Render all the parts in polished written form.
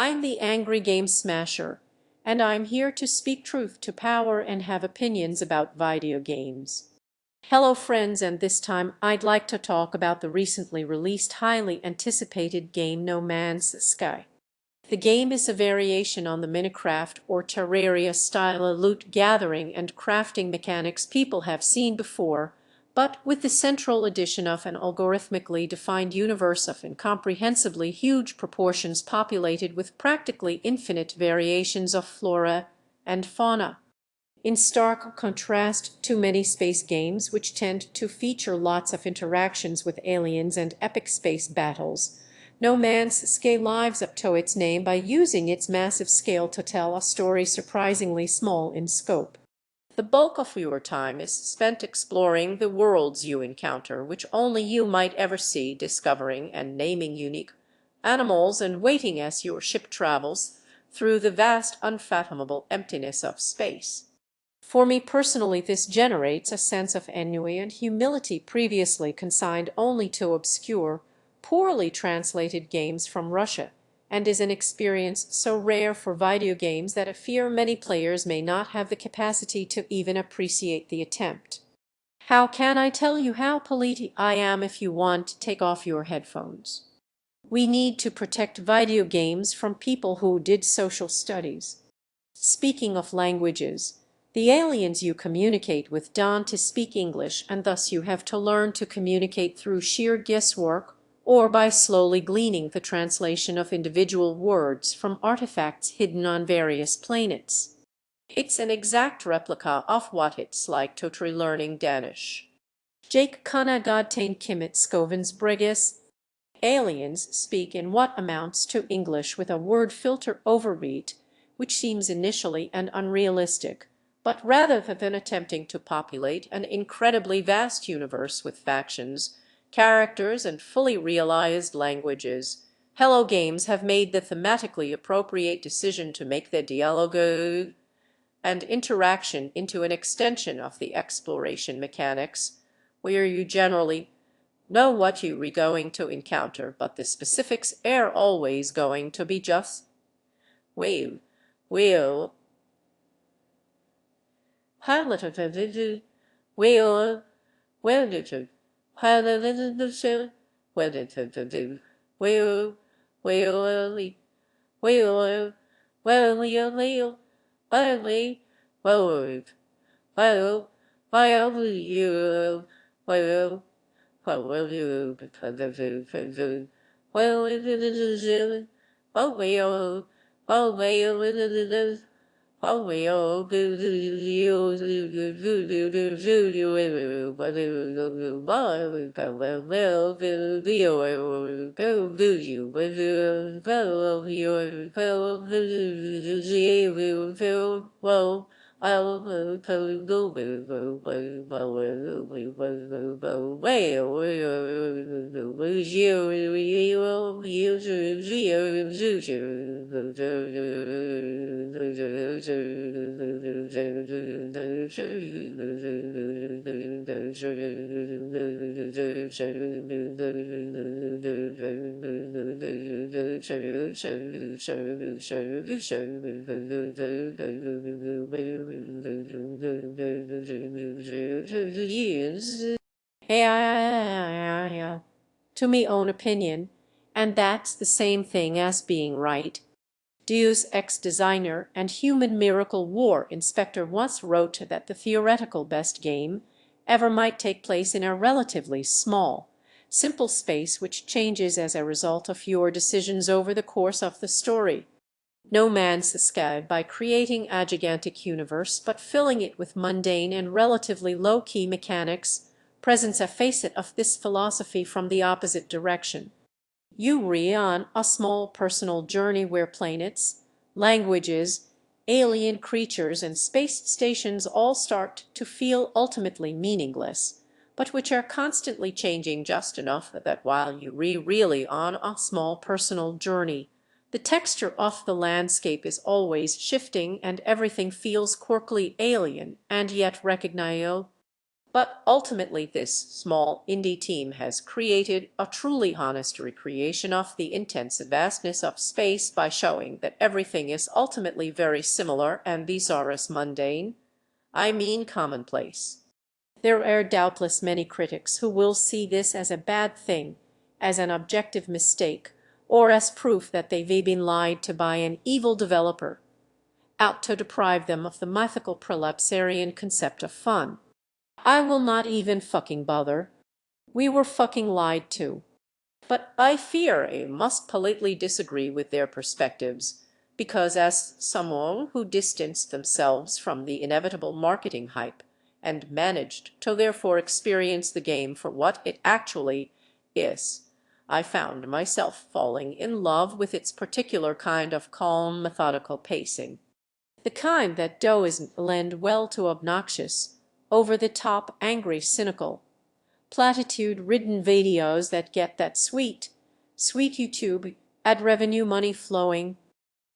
I'm the angry game smasher, and I'm here to speak truth to power and have opinions about video games. Hello friends, and this time I'd like to talk about the recently released highly anticipated game No Man's Sky. The game is a variation on the Minecraft or Terraria style loot gathering and crafting mechanics people have seen before, but with the central addition of an algorithmically defined universe of incomprehensibly huge proportions populated with practically infinite variations of flora and fauna. In stark contrast to many space games which tend to feature lots of interactions with aliens and epic space battles, No Man's Sky lives up to its name by using its massive scale to tell a story surprisingly small in scope. The bulk of your time is spent exploring the worlds you encounter, which only you might ever see, discovering and naming unique animals and waiting as your ship travels through the vast, unfathomable emptiness of space. For me personally, this generates a sense of ennui and humility previously consigned only to obscure, poorly translated games from Russia, and is an experience so rare for video games that I fear many players may not have the capacity to even appreciate the attempt. How can I tell you how polite I am if you want to take off your headphones? We need to protect video games from people who did social studies. Speaking of languages, the aliens you communicate with don't speak English, and thus you have to learn to communicate through sheer guesswork or by slowly gleaning the translation of individual words from artifacts hidden on various planets. It's an exact replica of what it's like to try learning Danish. Jake kunna godtain kimmet skovens brigis. Aliens speak in what amounts to English with a word filter overread, which seems initially and unrealistic, but rather than attempting to populate an incredibly vast universe with factions, characters, and fully realized languages, Hello Games have made the thematically appropriate decision to make the dialogue and interaction into an extension of the exploration mechanics, where you generally know what you're going to encounter, but the specifics are always going to be just well, well, pilot of the well, well, pilot of the well, well, well, well, well, badly, well, well, you, well, you, well, it is, oh, well, oh, well, it is. Oh, we all do well. Yeah, to me own opinion, and that's the same thing as being right. Deus Ex designer and human miracle war inspector once wrote that the theoretical best game ever might take place in a relatively small, simple space which changes as a result of your decisions over the course of the story. No Man's Sky, by creating a gigantic universe but filling it with mundane and relatively low-key mechanics, presents a facet of this philosophy from the opposite direction. You re on a small personal journey where planets, languages, alien creatures, and space stations all start to feel ultimately meaningless, but which are constantly changing just enough that while you really on a small personal journey, the texture of the landscape is always shifting and everything feels quirkily alien and yet recognizable. But ultimately this small indie team has created a truly honest recreation of the intense vastness of space by showing that everything is ultimately very similar and the Zaurus mundane, I mean commonplace. There are doubtless many critics who will see this as a bad thing, as an objective mistake, or as proof that they've been lied to by an evil developer, out to deprive them of the mythical prolepsarian concept of fun. I will not even fucking bother. We were fucking lied to. But I fear I must politely disagree with their perspectives, because as someone who distanced themselves from the inevitable marketing hype and managed to therefore experience the game for what it actually is, I found myself falling in love with its particular kind of calm, methodical pacing. The kind that doesn't lend well to obnoxious, over-the-top, angry, cynical, platitude-ridden videos that get that sweet YouTube ad revenue money flowing.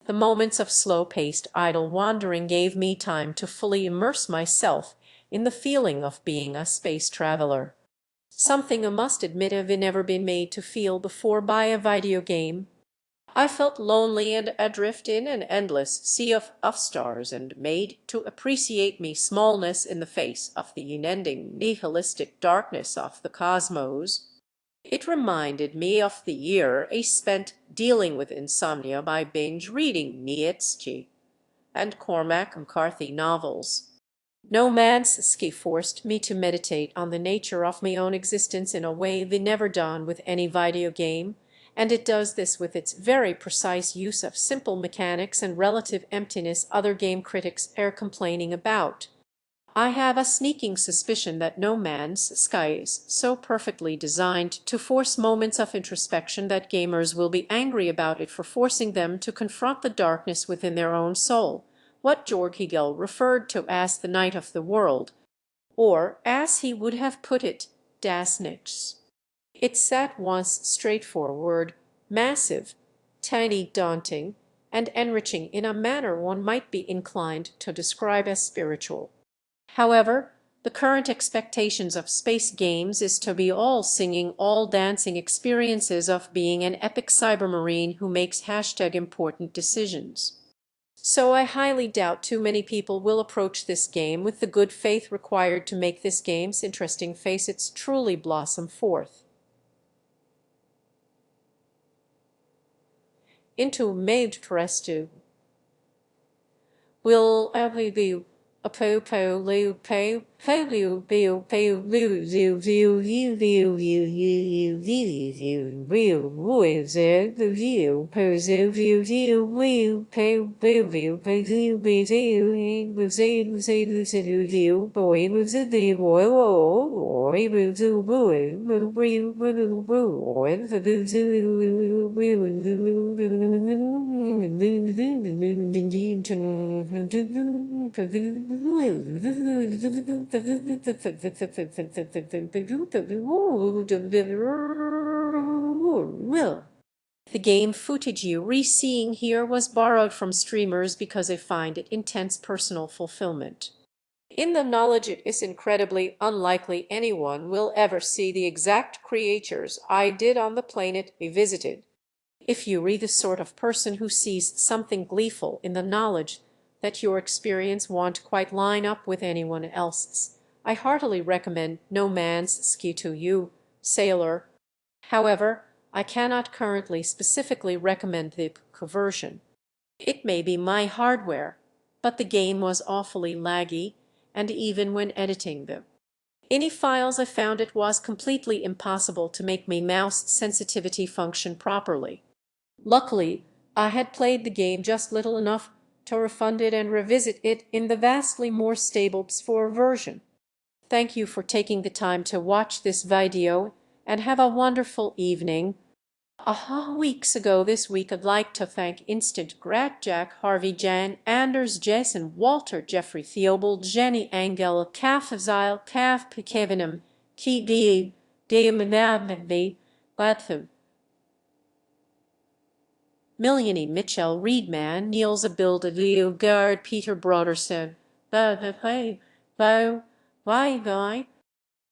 The moments of slow-paced idle wandering gave me time to fully immerse myself in the feeling of being a space traveler. Something I must admit I've never been made to feel before by a video game. I felt lonely and adrift in an endless sea of stars and made to appreciate me smallness in the face of the unending nihilistic darkness of the cosmos. It reminded me of the year I spent dealing with insomnia by binge reading Nietzsche and Cormac McCarthy novels. No Man's Sky forced me to meditate on the nature of my own existence in a way they never done with any video game, and it does this with its very precise use of simple mechanics and relative emptiness other game critics are complaining about. I have a sneaking suspicion that No Man's Sky is so perfectly designed to force moments of introspection that gamers will be angry about it for forcing them to confront the darkness within their own soul, what Georg Hegel referred to as the night of the world, or, as he would have put it, das Nichts. It's at once straightforward, massive, tiny, daunting, and enriching in a manner one might be inclined to describe as spiritual. However, the current expectations of space games is to be all singing, all dancing experiences of being an epic cybermarine who makes #important decisions. So I highly doubt too many people will approach this game with the good faith required to make this game's interesting facets truly blossom forth. Into made trestu will every be a po lu po lu biu po lu zu zu you real boys the view po zu view you po view po zu be zu view boy was a the boy or able to boy the game footage you re-seeing here was borrowed from streamers because I find it intense personal fulfillment. In the knowledge it is incredibly unlikely anyone will ever see the exact creatures I did on the planet we visited. If you are the sort of person who sees something gleeful in the knowledge that your experience won't quite line up with anyone else's, I heartily recommend No Man's Sky to you, sailor. However, I cannot currently specifically recommend the version. It may be my hardware, but the game was awfully laggy, and even when editing the any files I found it was completely impossible to make my mouse sensitivity function properly. Luckily, I had played the game just little enough to refund it and revisit it in the vastly more stable PS4 version. Thank you for taking the time to watch this video and have a wonderful evening. Weeks ago this week I'd like to thank Instant Grat Jack, Harvey, Jan, Anders, Jason, Walter, Jeffrey, Theobald, Jenny, Angela, Kaf, Zyle, Kaf, Kevinum, Ki D, Diamanabbi, Gladtham, Milliony, Mitchell, Reedman, Niels Abilda, Leo Gard, Peter Broderson, Bye,